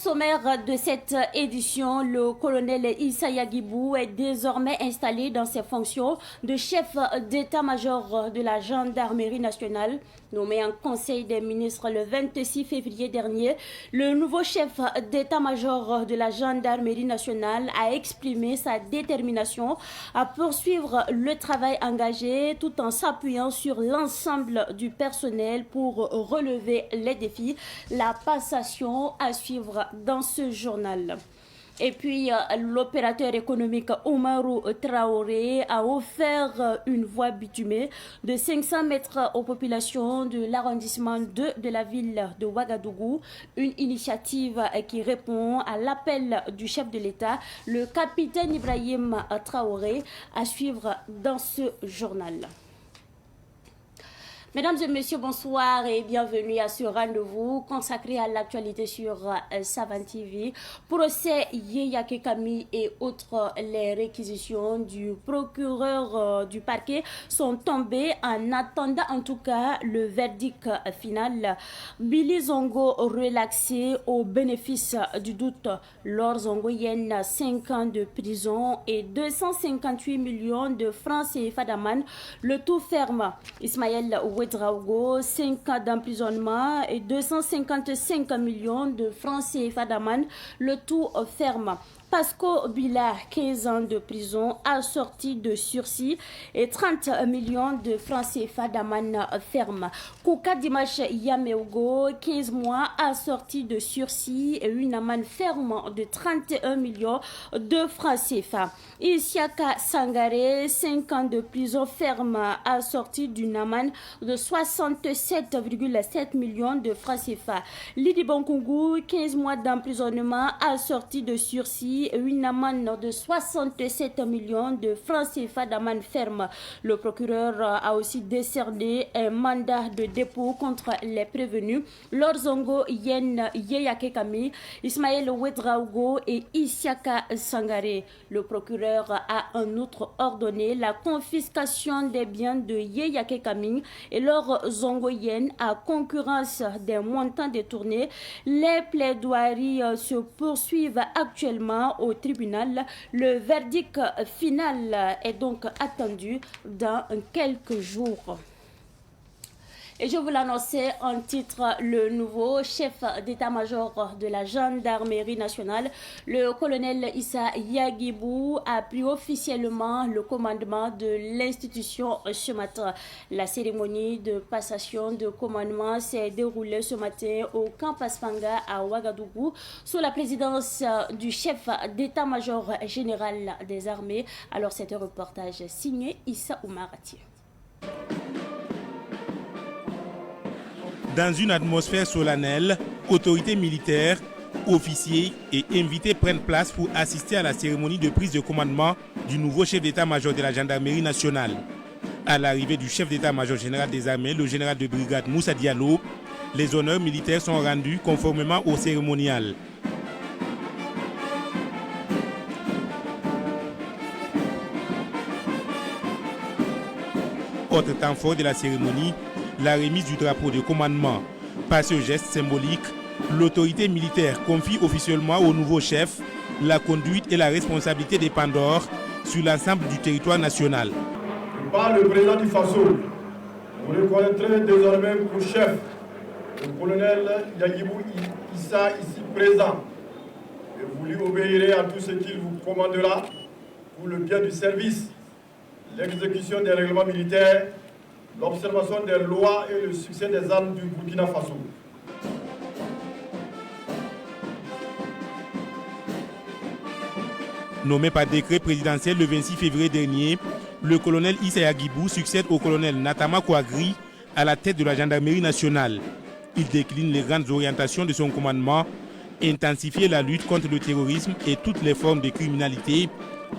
sommaire de cette édition, le colonel Issa Yagibou est désormais installé dans ses fonctions de chef d'état-major de la gendarmerie nationale. Nommé en Conseil des ministres le 26 février dernier, le nouveau chef d'état-major de la gendarmerie nationale a exprimé sa détermination à poursuivre le travail engagé tout en s'appuyant sur l'ensemble du personnel pour relever les défis. La passation à suivre dans ce journal. Et puis, l'opérateur économique Oumarou Traoré a offert une voie bitumée de 500 mètres aux populations de l'arrondissement 2 de la ville de Ouagadougou. Une initiative qui répond à l'appel du chef de l'État, le capitaine Ibrahim Traoré, à suivre dans ce journal. Mesdames et messieurs, bonsoir et bienvenue à ce rendez-vous consacré à l'actualité sur Savane TV. Procès Yaya Kekami et autres, les réquisitions du procureur du parquet sont tombées en attendant en tout cas le verdict final. Billy Zongo relaxé au bénéfice du doute. Laure Zongoyenne, 5 ans de prison et 258 millions de francs CFA d'amende. Le tout ferme. Ismaël Ouedraogo, 5 ans d'emprisonnement et 255 millions de francs CFA d'amende, le tout ferme. Pasco Bila, 15 ans de prison, assorti de sursis et 30 millions de francs CFA d'amende ferme. Kouka Dimash Yameogo, 15 mois, assorti de sursis et une amende ferme de 31 millions de francs CFA. Isiaka Sangare, 5 ans de prison ferme, assorti d'une amende de 67,7 millions de francs CFA. Lidi Bonkungu, 15 mois d'emprisonnement, assorti de sursis et une amende de 67 millions de francs CFA d'amende ferme. Le procureur a aussi décerné un mandat de dépôt contre les prévenus Laure Zongo Yen Yeyakekami, Ismaël Ouedraogo et Isiaka Sangare. Le procureur a en outre ordonné la confiscation des biens de Yeyakekami et Laure Zongo Yen à concurrence des montants détournés. Les plaidoiries se poursuivent actuellement au tribunal. Le verdict final est donc attendu dans quelques jours. Et je vous l'annonçais en titre, le nouveau chef d'état-major de la gendarmerie nationale, le colonel Issa Yagibou, a pris officiellement le commandement de l'institution ce matin. La cérémonie de passation de commandement s'est déroulée ce matin au camp Paspanga à Ouagadougou sous la présidence du chef d'état-major général des armées. Alors c'est un reportage signé Issa Oumarati. Dans une atmosphère solennelle, autorités militaires, officiers et invités prennent place pour assister à la cérémonie de prise de commandement du nouveau chef d'état-major de la gendarmerie nationale. À l'arrivée du chef d'état-major général des armées, le général de brigade Moussa Diallo, les honneurs militaires sont rendus conformément au cérémonial. Autre temps fort de la cérémonie, la remise du drapeau de commandement. Par ce geste symbolique, l'autorité militaire confie officiellement au nouveau chef la conduite et la responsabilité des Pandores sur l'ensemble du territoire national. Par le président du Faso, vous reconnaîtrez désormais pour chef le colonel Yagibou Issa ici présent. Et vous lui obéirez à tout ce qu'il vous commandera pour le bien du service, l'exécution des règlements militaires, l'observation des lois et le succès des armes du Burkina Faso. Nommé par décret présidentiel le 26 février dernier, le colonel Issa Yagibou succède au colonel Natama Kouagri à la tête de la gendarmerie nationale. Il décline les grandes orientations de son commandement, intensifier la lutte contre le terrorisme et toutes les formes de criminalité,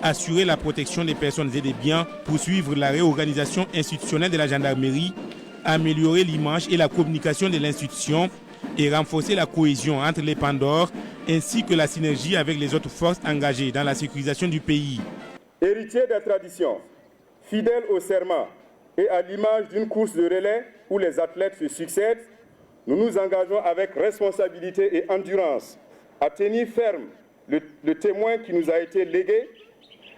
assurer la protection des personnes et des biens, poursuivre la réorganisation institutionnelle de la gendarmerie, améliorer l'image et la communication de l'institution et renforcer la cohésion entre les Pandores ainsi que la synergie avec les autres forces engagées dans la sécurisation du pays. Héritier des traditions, fidèle au serment et à l'image d'une course de relais où les athlètes se succèdent, nous nous engageons avec responsabilité et endurance à tenir ferme le témoin qui nous a été légué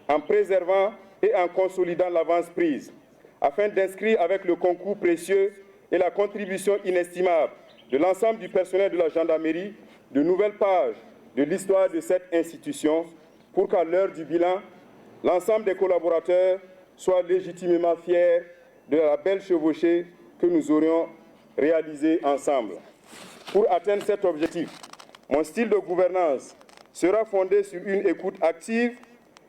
en préservant et en consolidant l'avance prise, afin d'inscrire avec le concours précieux et la contribution inestimable de l'ensemble du personnel de la gendarmerie de nouvelles pages de l'histoire de cette institution pour qu'à l'heure du bilan, l'ensemble des collaborateurs soient légitimement fiers de la belle chevauchée que nous aurions réalisée ensemble. Pour atteindre cet objectif, mon style de gouvernance sera fondé sur une écoute active,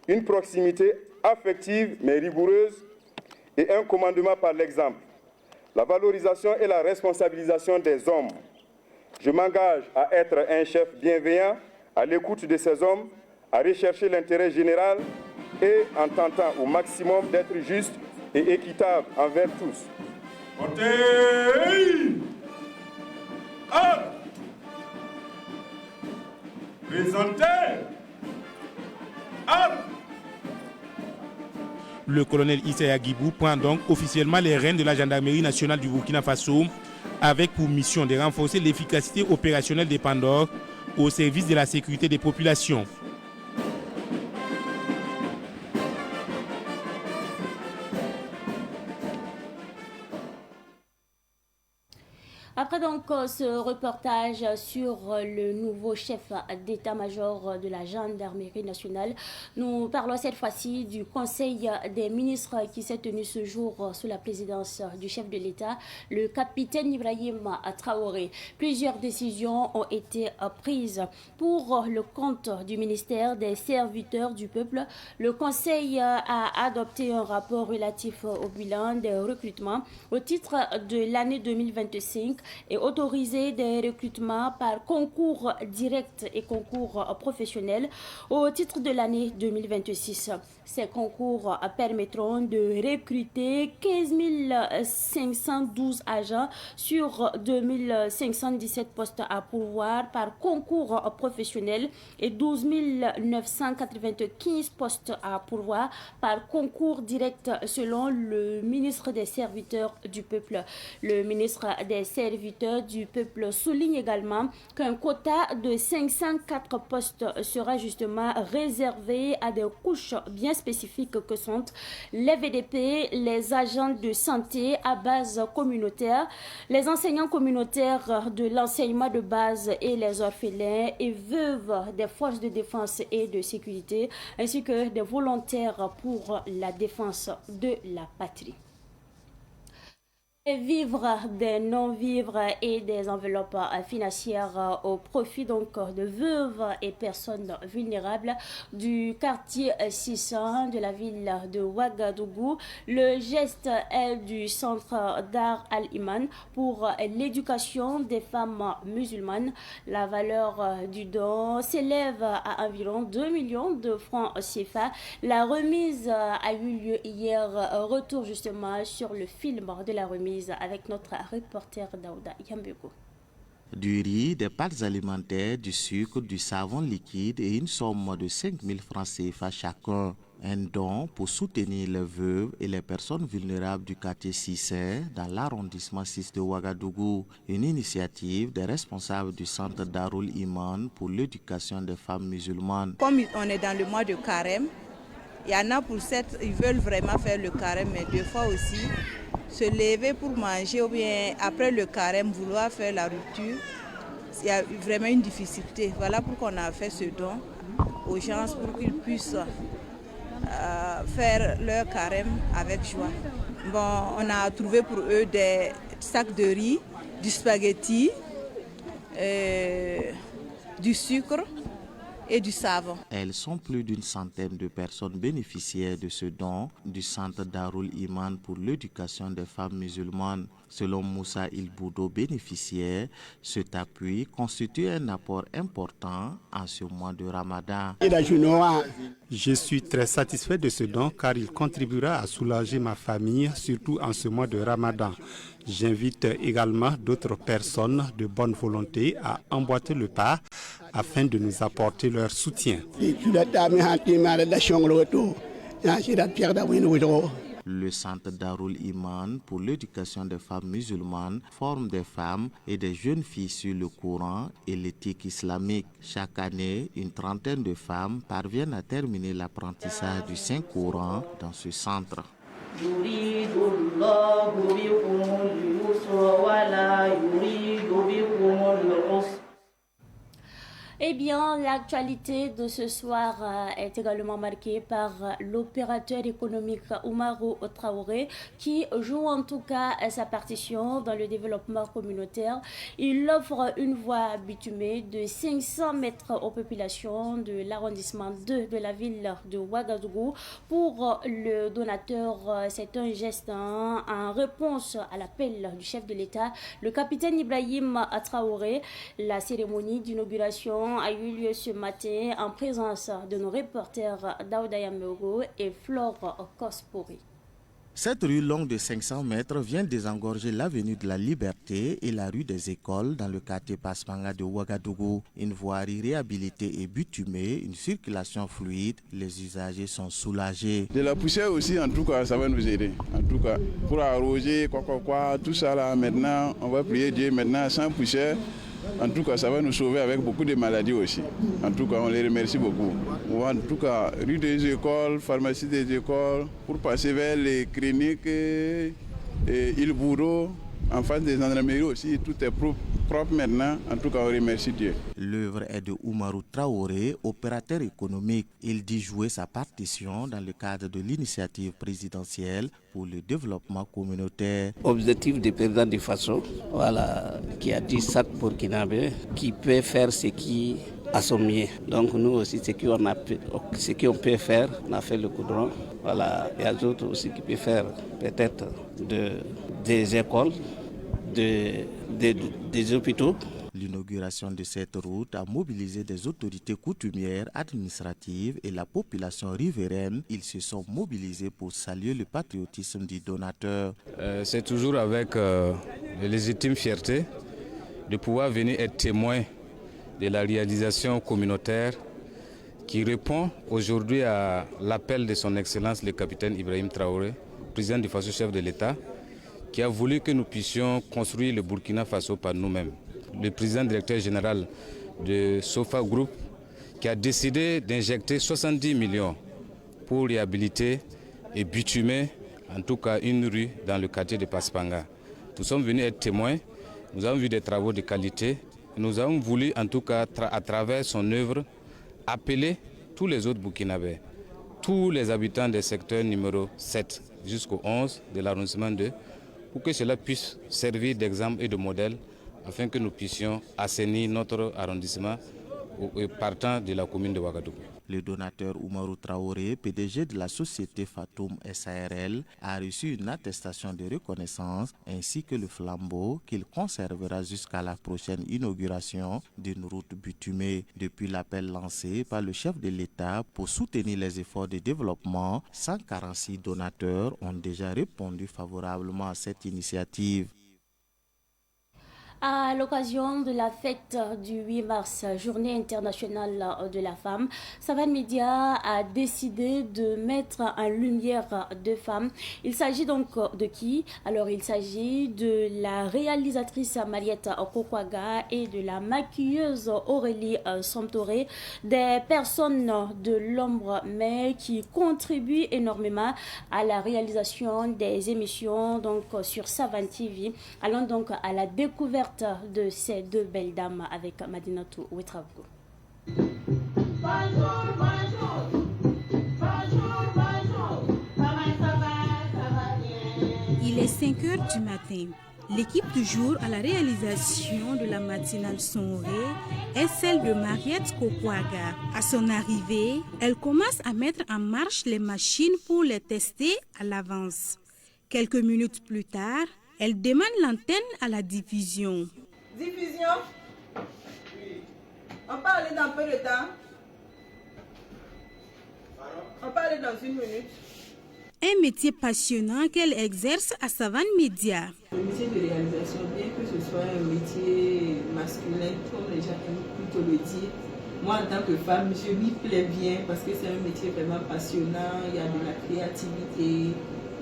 une proximité affective mais rigoureuse et un commandement par l'exemple. La valorisation et la responsabilisation des hommes. Je m'engage à être un chef bienveillant, à l'écoute de ces hommes, à rechercher l'intérêt général et en tentant au maximum d'être juste et équitable envers tous. Le colonel Issa Guibou prend donc officiellement les rênes de la gendarmerie nationale du Burkina Faso avec pour mission de renforcer l'efficacité opérationnelle des Pandores au service de la sécurité des populations. Après donc ce reportage sur le nouveau chef d'état-major de la gendarmerie nationale, nous parlons cette fois-ci du Conseil des ministres qui s'est tenu ce jour sous la présidence du chef de l'État, le capitaine Ibrahim Traoré. Plusieurs décisions ont été prises pour le compte du ministère des serviteurs du peuple. Le Conseil a adopté un rapport relatif au bilan des recrutements au titre de l'année 2025 et autoriser des recrutements par concours direct et concours professionnel au titre de l'année 2026. Ces concours permettront de recruter 15 512 agents sur 2517 postes à pourvoir par concours professionnel et 12 995 postes à pourvoir par concours direct selon le ministre des Serviteurs du Peuple. Le ministre des Serviteurs du Peuple souligne également qu'un quota de 504 postes sera justement réservé à des couches bien spécifiques que sont les VDP, les agents de santé à base communautaire, les enseignants communautaires de l'enseignement de base et les orphelins et veuves des forces de défense et de sécurité, ainsi que des volontaires pour la défense de la patrie. Vivres, des non-vivres et des enveloppes financières au profit donc de veuves et personnes vulnérables du quartier 600 de la ville de Ouagadougou. Le geste est du centre Dar al-Iman pour l'éducation des femmes musulmanes. La valeur du don s'élève à environ 2 millions de francs CFA. La remise a eu lieu hier. Retour justement sur le film de la remise avec notre reporter Daouda Yambeko. Du riz, des pâtes alimentaires, du sucre, du savon liquide et une somme de 5 000 francs CFA chacun. Un don pour soutenir les veuves et les personnes vulnérables du quartier 6 dans l'arrondissement 6 de Ouagadougou. Une initiative des responsables du centre Darul Iman pour l'éducation des femmes musulmanes. Comme on est dans le mois de carême, il y en a pour ils veulent vraiment faire le carême, mais deux fois aussi se lever pour manger ou bien après le carême vouloir faire la rupture, il y a vraiment une difficulté. Voilà pourquoi on a fait ce don aux gens pour qu'ils puissent faire leur carême avec joie. Bon, on a trouvé pour eux des sacs de riz, du spaghetti, du sucre et du savon. Elles sont plus d'une centaine de personnes bénéficiaires de ce don du centre Darul Iman pour l'éducation des femmes musulmanes. Selon Moussa Ilboudo, bénéficiaire, cet appui constitue un apport important en ce mois de Ramadan. Je suis très satisfait de ce don car il contribuera à soulager ma famille, surtout en ce mois de Ramadan. J'invite également d'autres personnes de bonne volonté à emboîter le pas afin de nous apporter leur soutien. Le centre Darul Iman pour l'éducation des femmes musulmanes forme des femmes et des jeunes filles sur le Coran et l'éthique islamique. Chaque année, une trentaine de femmes parviennent à terminer l'apprentissage du Saint-Coran dans ce centre. Eh bien, l'actualité de ce soir est également marquée par l'opérateur économique Oumarou Traoré qui joue en tout cas sa partition dans le développement communautaire. Il offre une voie bitumée de 500 mètres aux populations de l'arrondissement 2 de la ville de Ouagadougou. Pour le donateur, c'est un geste en réponse à l'appel du chef de l'État, le capitaine Ibrahim Traoré. La cérémonie d'inauguration a eu lieu ce matin en présence de nos reporters Daouda Yameogo et Flore Kospori. Cette rue longue de 500 mètres vient désengorger l'avenue de la Liberté et la rue des Écoles dans le quartier Paspanga de Ouagadougou. Une voirie réhabilitée et bitumée, une circulation fluide, les usagers sont soulagés. De la poussière aussi, en tout cas, ça va nous aider. En tout cas, pour arroser, tout ça là, maintenant, on va prier Dieu, maintenant, sans poussière. En tout cas, ça va nous sauver avec beaucoup de maladies aussi. En tout cas, on les remercie beaucoup. En tout cas, rue des Écoles, pharmacie des Écoles, pour passer vers les cliniques et Il Bourreau, en face des gendarmeries aussi, tout est propre maintenant. En tout cas, on remercie Dieu. L'œuvre est de Oumarou Traoré, opérateur économique. Il dit jouer sa partition dans le cadre de l'initiative présidentielle pour le développement communautaire. Objectif du président de Faso, voilà, qui a dit chaque Burkinabé qui peut faire ce qui a son mieux. Donc nous aussi, ce qu'on peut faire, on a fait le goudron. Voilà, il y a d'autres aussi qui peuvent faire peut-être des écoles, des hôpitaux. L'inauguration de cette route a mobilisé des autorités coutumières, administratives et la population riveraine. Ils se sont mobilisés pour saluer le patriotisme du donateur. C'est toujours avec légitime fierté de pouvoir venir être témoin de la réalisation communautaire qui répond aujourd'hui à l'appel de son Excellence le capitaine Ibrahim Traoré, président du Faso, chef de l'État, qui a voulu que nous puissions construire le Burkina Faso par nous-mêmes. Le président directeur général de Sofa Group qui a décidé d'injecter 70 millions pour réhabiliter et bitumer en tout cas une rue dans le quartier de Paspanga. Nous sommes venus être témoins, nous avons vu des travaux de qualité, nous avons voulu en tout cas à travers son œuvre appeler tous les autres Burkinabés, tous les habitants des secteurs numéro 7 jusqu'au 11 de l'arrondissement 2 pour que cela puisse servir d'exemple et de modèle afin que nous puissions assainir notre arrondissement partant de la commune de Ouagadougou. Le donateur Oumarou Traoré, PDG de la société Fatoum SARL, a reçu une attestation de reconnaissance ainsi que le flambeau qu'il conservera jusqu'à la prochaine inauguration d'une route bitumée. Depuis l'appel lancé par le chef de l'État pour soutenir les efforts de développement, 146 donateurs ont déjà répondu favorablement à cette initiative. À l'occasion de la fête du 8 mars, journée internationale de la femme, Savane Média a décidé de mettre en lumière deux femmes. Il s'agit donc de qui? Alors il s'agit de la réalisatrice Mariette Kokwaga et de la maquilleuse Aurélie Somtoré, des personnes de l'ombre mais qui contribuent énormément à la réalisation des émissions donc sur Savane TV. Allons donc à la découverte de ces deux belles dames avec Madinatou Ouetraogo. Il est 5 heures du matin. L'équipe du jour à la réalisation de la matinale Sonré est celle de Mariette Kokwaga. À son arrivée, elle commence à mettre en marche les machines pour les tester à l'avance. Quelques minutes plus tard, elle demande l'antenne à la diffusion. Diffusion? On peut aller dans peu de temps? On peut aller dans 1 minute? Un métier passionnant qu'elle exerce à Savane Média. Le métier de réalisation, bien que ce soit un métier masculin, comme les gens aiment plutôt le dire, moi en tant que femme, je m'y plais bien parce que c'est un métier vraiment passionnant, il y a de la créativité.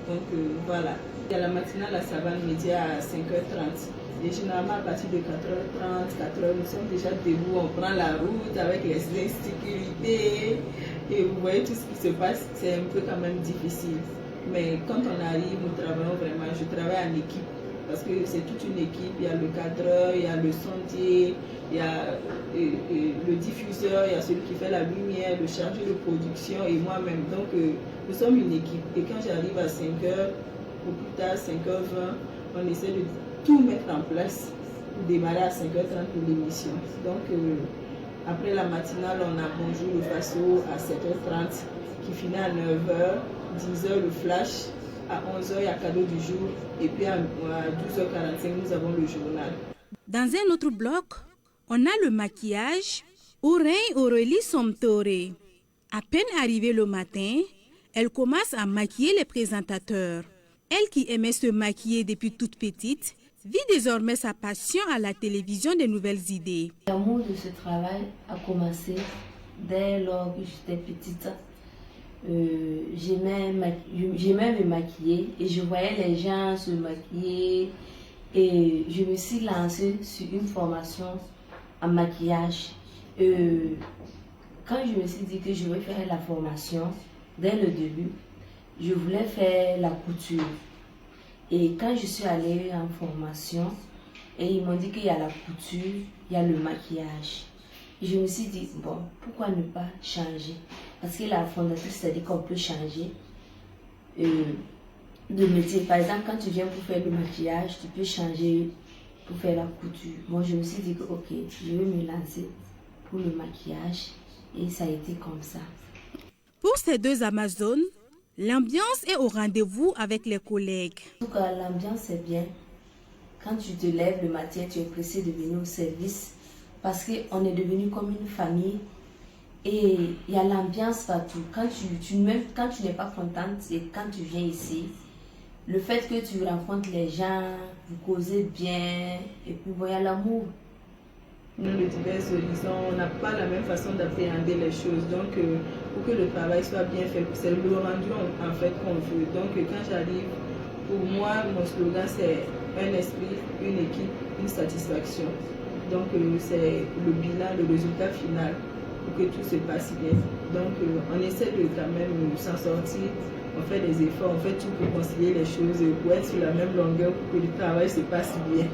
Donc voilà. Il y a la matinale à Savane Média à 5h30. Et généralement à partir de 4h30, 4h, nous sommes déjà debout, on prend la route avec les insécurités. Et vous voyez tout ce qui se passe, c'est un peu quand même difficile. Mais quand on arrive, nous travaillons vraiment, je travaille en équipe. Parce que c'est toute une équipe, il y a le cadreur, il y a le sondier, il y a le diffuseur, il y a celui qui fait la lumière, le chargé de production et moi-même. Donc nous sommes une équipe. Et quand j'arrive à 5h, ou plus tard 5h20, on essaie de tout mettre en place pour démarrer à 5h30 pour l'émission. Donc après la matinale, on a Bonjour le Faso à 7h30 qui finit à 9h, 10h le flash. À 11h, il y a cadeau du jour. Et puis à 12h45, nous avons le journal. Dans un autre bloc, on a le maquillage où règne Aurélie Somtoré. À peine arrivée le matin, elle commence à maquiller les présentateurs. Elle qui aimait se maquiller depuis toute petite, vit désormais sa passion à la télévision des nouvelles idées. L'amour de ce travail a commencé dès lors que j'étais petite. J'aimais me maquiller et je voyais les gens se maquiller et je me suis lancée sur une formation en maquillage. Quand je me suis dit que je vais faire la formation, dès le début, je voulais faire la couture. Et quand je suis allée en formation, et ils m'ont dit qu'il y a la couture, il y a le maquillage. Et je me suis dit, bon, pourquoi ne pas changer? Parce que la fondatrice a dit qu'on peut changer de métier. Par exemple, quand tu viens pour faire le maquillage, tu peux changer pour faire la couture. Bon, je me suis dit que, ok, je vais me lancer pour le maquillage. Et ça a été comme ça. Pour ces deux Amazones, l'ambiance est au rendez-vous avec les collègues. En tout cas, l'ambiance est bien. Quand tu te lèves le matin, tu es pressé de venir au service parce qu'on est devenu comme une famille et il y a l'ambiance partout. Même quand tu n'es pas contente et quand tu viens ici, le fait que tu rencontres les gens, vous causez bien et puis il y a l'amour. Nous, de divers horizons, on n'a pas la même façon d'appréhender les choses. Donc, pour que le travail soit bien fait, c'est le rendu en fait qu'on veut. Donc, quand j'arrive, pour moi, mon slogan, c'est un esprit, une équipe, une satisfaction. Donc, c'est le bilan, le résultat final pour que tout se passe bien. Donc, on essaie de quand même s'en sortir. On fait des efforts, on fait tout pour concilier les choses, pour être sur la même longueur, pour que le travail se passe bien.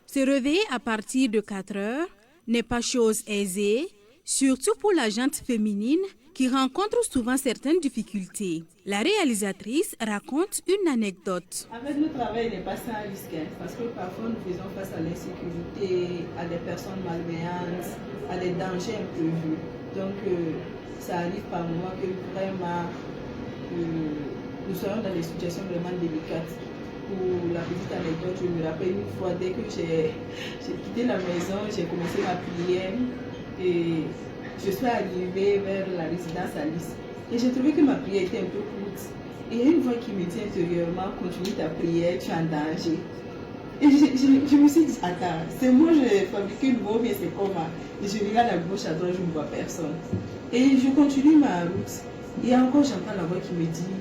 Se réveiller à partir de 4 heures n'est pas chose aisée, surtout pour la gente féminine qui rencontre souvent certaines difficultés. La réalisatrice raconte une anecdote. Avec le travail, il n'est pas sans risque, parce que parfois nous faisons face à l'insécurité, à des personnes malveillantes, à des dangers imprévus. Donc ça arrive par moments que vraiment nous soyons dans des situations vraiment délicates. Pour la petite anecdote, je me rappelle une fois, dès que j'ai quitté la maison, j'ai commencé ma prière et je suis arrivée vers la résidence Alice. Et j'ai trouvé que ma prière était un peu courte. Et il y a une voix qui me dit intérieurement, continue ta prière, tu es en danger. Et je me suis dit, attends, c'est moi, j'ai fabriqué une bombe, c'est comment? Et je regarde à gauche, à droite, je ne vois personne. Et je continue ma route. Et encore, j'entends la voix qui me dit,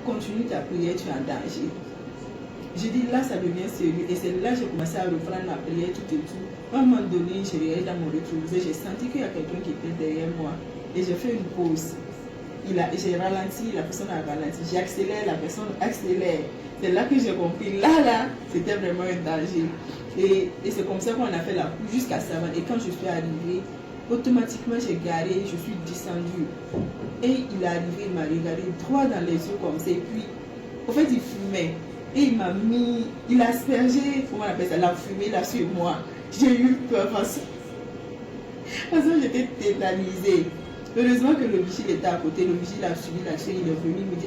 continue ta prière, tu es en danger. J'ai dit là ça devient sérieux et c'est là que j'ai commencé à reprendre la prière tout et tout. À un moment donné, j'ai regardé dans mon rétroviseur, j'ai senti qu'il y a quelqu'un qui était derrière moi et j'ai fait une pause. J'ai ralenti, la personne a ralenti, j'ai accéléré, la personne accélère. C'est là que j'ai compris, là, c'était vraiment un danger. Et c'est comme ça qu'on a fait la course jusqu'à Savane. Et quand je suis arrivée, automatiquement j'ai garé, je suis descendue. Et il est arrivé, il m'a regardé droit dans les yeux comme ça. Et puis, en fait, il fumait. Et il m'a mis, il a aspergé, comment on appelle ça, la fumée là sur moi. J'ai eu peur parce que j'étais tétanisée. Heureusement que le vigile était à côté, le vigile a suivi la chaîne, il est venu, il me dit,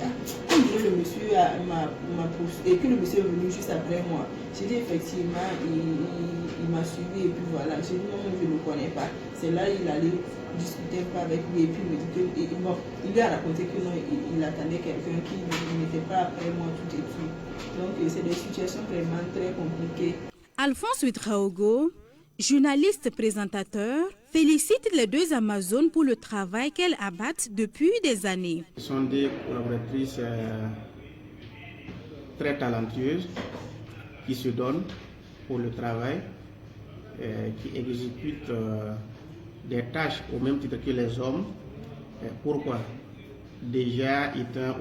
le monsieur m'a poussé, et que le monsieur est venu juste après moi. J'ai dit effectivement, il m'a suivi et puis voilà. J'ai dit non, je ne le connais pas. C'est là il allait discuter un peu avec lui et puis il me dit que, il lui a raconté que non, il attendait quelqu'un qui n'était pas après moi tout et tout. Donc c'est des situations vraiment très compliquées. Alphonse Ouedraogo, journaliste présentateur, félicite les deux Amazones pour le travail qu'elles abattent depuis des années. Ce sont des collaboratrices très talentueuses qui se donnent pour le travail, qui exécutent des tâches au même titre que les hommes. Pourquoi? Déjà,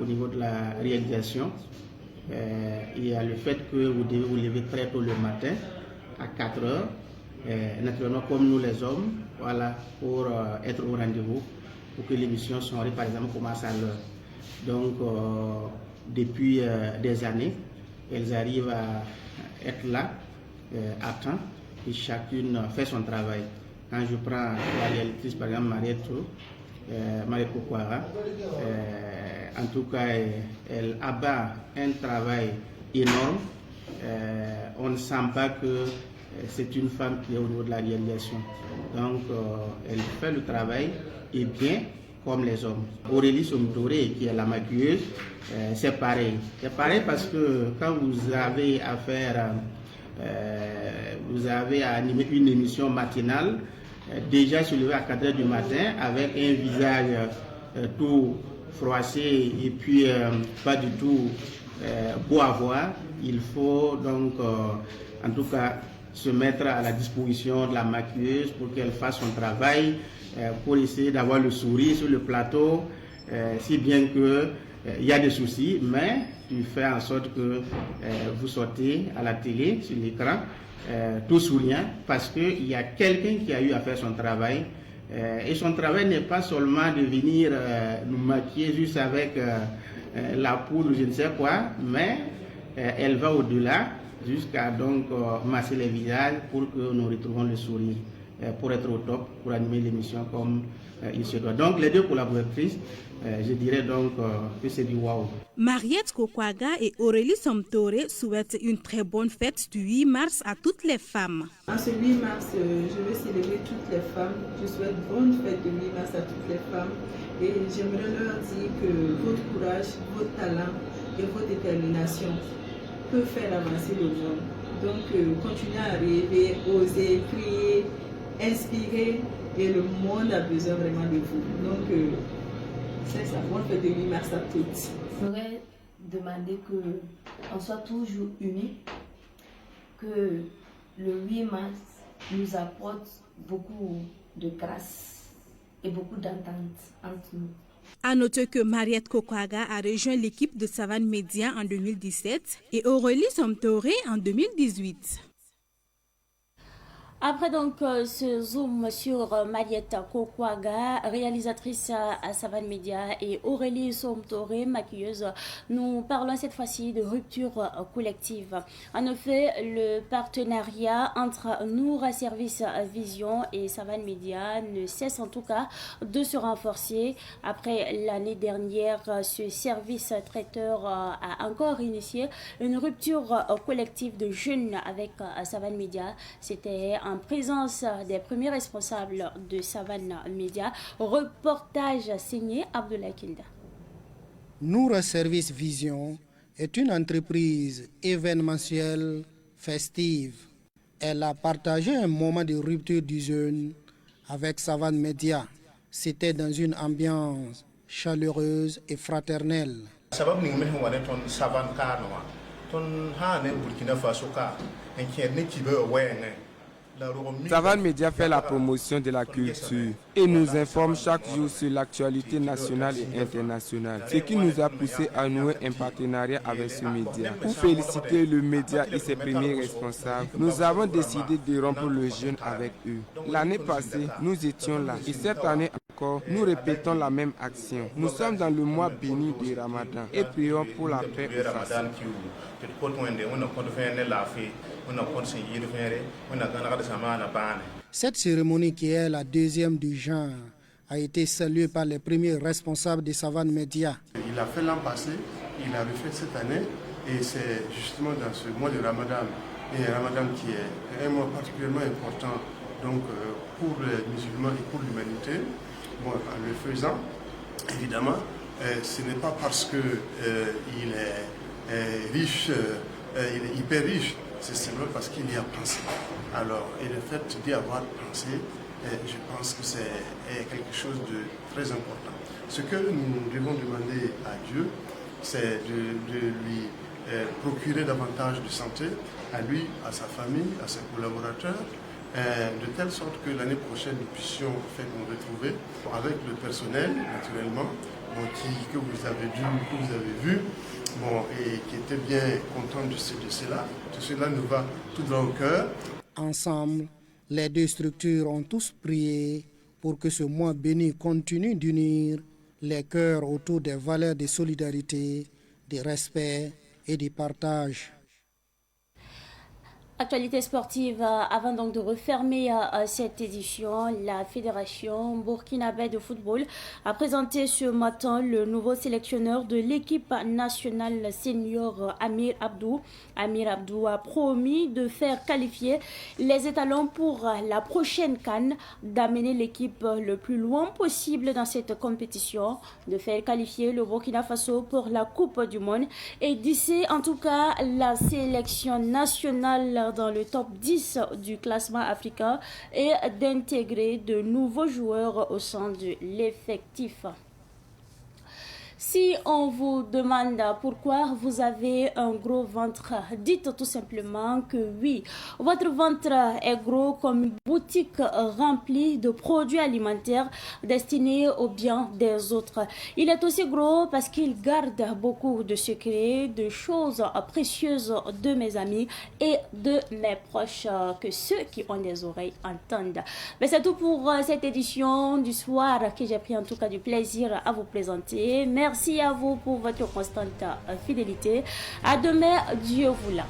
au niveau de la réalisation, il y a le fait que vous devez vous lever très tôt le matin, à 4 heures, naturellement comme nous les hommes, voilà, pour être au rendez-vous, pour que l'émission sonore, par exemple, commence à l'heure. Donc, depuis des années, elles arrivent à être là, à temps, et chacune fait son travail. Quand je prends la réalisatrice, par exemple, Mariette Kokwara, en tout cas, elle abat un travail énorme. On ne sent pas que c'est une femme qui est au niveau de la réalisation. Donc, elle fait le travail et bien comme les hommes. Aurélie Somtoré, qui est la maquilleuse, c'est pareil. C'est pareil parce que quand vous avez à animer une émission matinale, déjà se lever à 4 heures du matin avec un visage tout froissé et puis pas du tout beau à voir, il faut donc en tout cas se mettre à la disposition de la maquilleuse pour qu'elle fasse son travail, pour essayer d'avoir le sourire sur le plateau, si bien que il y a des soucis, mais tu fais en sorte que vous sortez à la télé, sur l'écran, tout souriant, parce qu'il y a quelqu'un qui a eu à faire son travail. Et son travail n'est pas seulement de venir nous maquiller juste avec la poudre, je ne sais quoi, mais elle va au-delà, jusqu'à donc masser les visages pour que nous retrouvons le sourire, pour être au top, pour animer l'émission comme il se doit. Donc les deux collaboratrices, je dirais donc que c'est du waouh. Mariette Kokwaga et Aurélie Somtoré souhaitent une très bonne fête du 8 mars à toutes les femmes. En ce 8 mars, je veux célébrer toutes les femmes. Je souhaite bonne fête du 8 mars à toutes les femmes. Et j'aimerais leur dire que votre courage, votre talent et votre détermination peuvent faire avancer le monde. Donc continuez à rêver, oser, crier, inspirer. Et le monde a besoin vraiment de vous. Donc, c'est ça, bonne fête de 8 mars à toutes. Je voudrais demander qu'on soit toujours unis, que le 8 mars nous apporte beaucoup de grâce et beaucoup d'entente entre nous. À noter que Mariette Kokwaga a rejoint l'équipe de Savane Média en 2017 et Aurélie Somtoré en 2018. Après donc ce zoom sur Mariette Kokwaga, réalisatrice à Savane Média, et Aurélie Somtoré, maquilleuse, nous parlons cette fois-ci de rupture collective. En effet, le partenariat entre Noura Service Vision et Savane Média ne cesse en tout cas de se renforcer. Après l'année dernière, ce service traiteur a encore initié une rupture collective de jeunes avec Savane Média. C'était en présence des premiers responsables de Savane Média. Reportage signé Abdoulaye Kinda. Noura Service Vision est une entreprise événementielle festive. Elle a partagé un moment de rupture du jeune avec Savane Média. C'était dans une ambiance chaleureuse et fraternelle. Savane Média fait la promotion de la culture et nous informe chaque jour sur l'actualité nationale et internationale, ce qui nous a poussé à nouer un partenariat avec ce média. Pour féliciter le média et ses premiers responsables, nous avons décidé de rompre le jeûne avec eux. L'année passée, nous étions là et cette année encore, nous répétons la même action. Nous sommes dans le mois béni du Ramadan et prions pour la paix au Faso. Cette cérémonie, qui est la deuxième du genre, a été saluée par les premiers responsables de Savane Média. Il a fait l'an passé, il a refait cette année, et c'est justement dans ce mois de Ramadan, et Ramadan qui est un mois particulièrement important donc, pour les musulmans et pour l'humanité. Bon, en le faisant, évidemment, ce n'est pas parce qu'il est riche, il est hyper riche, c'est simplement parce qu'il y a pensé. Alors, et le fait d'y avoir pensé, je pense que c'est quelque chose de très important. Ce que nous devons demander à Dieu, c'est de lui procurer davantage de santé à lui, à sa famille, à ses collaborateurs, de telle sorte que l'année prochaine, nous puissions nous retrouver avec le personnel, naturellement, que vous avez vu, et qui était bien content de cela. Tout cela nous va tout droit au cœur. Ensemble, les deux structures ont tous prié pour que ce mois béni continue d'unir les cœurs autour des valeurs de solidarité, de respect et de partage. Actualité sportive, avant donc de refermer cette édition, la Fédération burkinabé de football a présenté ce matin le nouveau sélectionneur de l'équipe nationale senior Amir Abdou. Amir Abdou a promis de faire qualifier les étalons pour la prochaine CAN, d'amener l'équipe le plus loin possible dans cette compétition, de faire qualifier le Burkina Faso pour la Coupe du Monde et d'hisser en tout cas la sélection nationale dans le top 10 du classement africain et d'intégrer de nouveaux joueurs au sein de l'effectif. Si on vous demande pourquoi vous avez un gros ventre, dites tout simplement que oui, votre ventre est gros comme une boutique remplie de produits alimentaires destinés au bien des autres. Il est aussi gros parce qu'il garde beaucoup de secrets, de choses précieuses de mes amis et de mes proches que ceux qui ont des oreilles entendent. Mais c'est tout pour cette édition du soir que j'ai pris en tout cas du plaisir à vous présenter. Merci à vous pour votre constante fidélité. À demain, Dieu vous l'a.